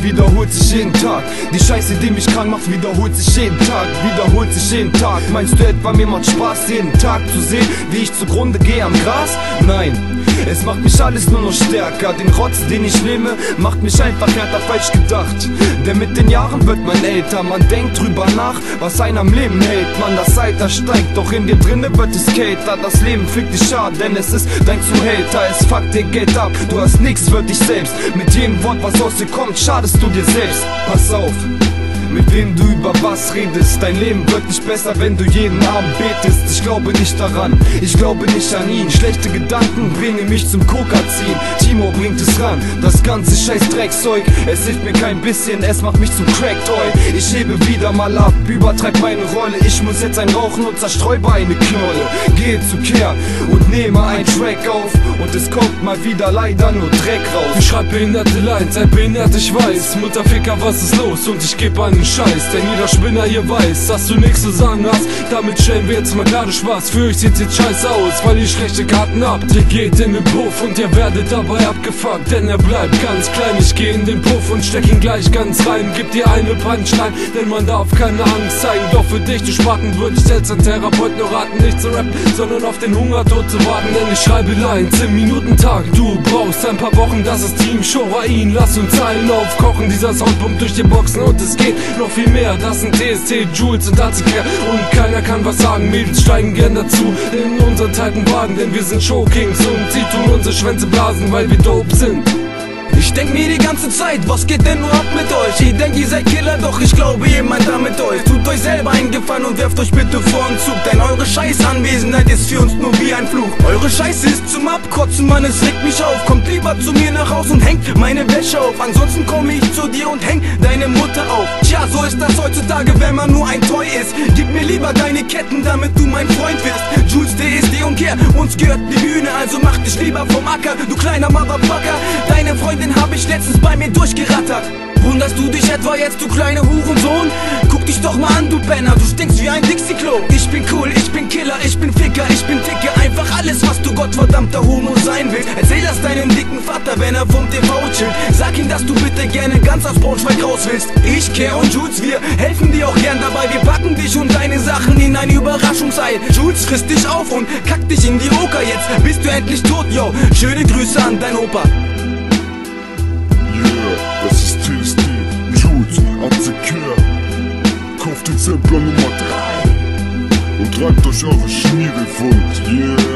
wiederholt sich jeden Tag. Die Scheiße, die mich krank macht, wiederholt sich jeden Tag. Wiederholt sich jeden Tag. Meinst du etwa, mir macht Spaß, jeden Tag zu sehen, wie ich zugrunde gehe am Gras? Nein, es macht mich alles nur noch stärker. Den Rotz, den ich nehme, macht mich einfach härter, falsch gedacht. Denn mit den Jahren wird man älter. Man denkt drüber nach, was einen am Leben hält. Man, das Alter steigt, doch in dir drinne wird es kälter. Das Leben fickt dich schade, denn es ist dein Zuhälter. Es fuckt dir Geld ab, du hast nix für dich selbst. Mit jedem Wort, was aus dir kommt, schadest du dir selbst. Pass auf, mit wem du über was redest. Dein Leben wird nicht besser, wenn du jeden Abend betest. Ich glaube nicht daran, ich glaube nicht an ihn. Schlechte Gedanken bringen mich zum Kokaziehen. Timo bringt es ran, das ganze scheiß Dreckzeug. Es hilft mir kein bisschen, es macht mich zum Cracktoy. Ich hebe wieder mal ab, übertreib meine Rolle. Ich muss jetzt ein rauchen und zersträube eine Knolle. Gehe zur Kehr und nehme einen Track auf. Und es kommt mal wieder leider nur Dreck raus. Ich schreib behinderte Lines, sei behindert, ich weiß. Mutterficker, was ist los? Und ich geb einen Scheiß, denn jeder Spinner hier weiß, dass du nichts zu sagen hast. Damit stellen wir jetzt mal gerade Spaß. Für euch sieht's jetzt scheiße aus, weil ihr schlechte Karten habt. Ihr geht in den Puff und ihr werdet dabei abgefuckt, denn er bleibt ganz klein. Ich geh in den Puff und steck ihn gleich ganz rein. Gib dir eine Punchline, denn man darf keine Angst zeigen. Doch für dich, du Spaten, würde ich als ein Therapeut nur raten, nicht zu rappen, sondern auf den Hungertod zu warten. Denn ich schreibe Lines im Minutentag. Du brauchst ein paar Wochen, das ist Team Shorain. Lass uns Zeilen aufkochen, dieser Sound pumpt durch die Boxen und es geht noch viel mehr. Das sind TST, Jules und ACK und keiner kann was sagen. Mädels steigen gern dazu in unseren Zeiten Wagen, denn wir sind Showkings und sie tun unsere Schwänze blasen, weil wir dope sind. Ich denk mir die ganze Zeit, was geht denn nur ab mit euch? Ihr denkt, ihr seid Killer, doch ich glaube, ihr meint damit euch. Tut euch selber einen Gefallen und werft euch bitte vor den Zug, denn eure scheiß Anwesenheit ist für uns nur wie ein Fluch. Eure Scheiße ist zum Abkotzen, Mann, es regt mich auf. Kommt lieber zu mir nach Haus und hängt meine Wäsche auf. Ansonsten komme ich zu dir und häng deine Mutter auf. Tja, so ist das heutzutage, wenn man nur ein Toy ist. Gib mir lieber deine Ketten, damit du mein Freund wirst. Jules, DSD und Kehr, uns gehört die Bühne, also mach dich lieber vom Acker, du kleiner Motherfucker. Deine Freundin hab ich letztens bei mir durchgerattert. Wunderst du dich etwa jetzt, du kleine Hurensohn? Guck dich doch mal an, du Penner, du stinkst wie ein Dixie-Klo. Ich bin cool, ich bin Killer, ich bin Ficker, ich bin Dicke. Einfach alles, was du gottverdammter Homo sein willst. Erzähl das deinem dicken Vater, wenn er vom TV chillt. Sag ihm, dass du bitte gerne ganz aus Braunschweig raus willst. Ich, Kehr und Jules, wir helfen dir auch gern dabei. Wir packen dich und deine Sachen in ein Überraschungsei. Jules frisst dich auf und kackt dich in die Oker. Jetzt bist du endlich tot, yo. Schöne Grüße an dein Opa. Das ist TST, Jules, ACK. Kauft den Sampler Nummer 3 und treibt euch eure Schniere voll, yeah.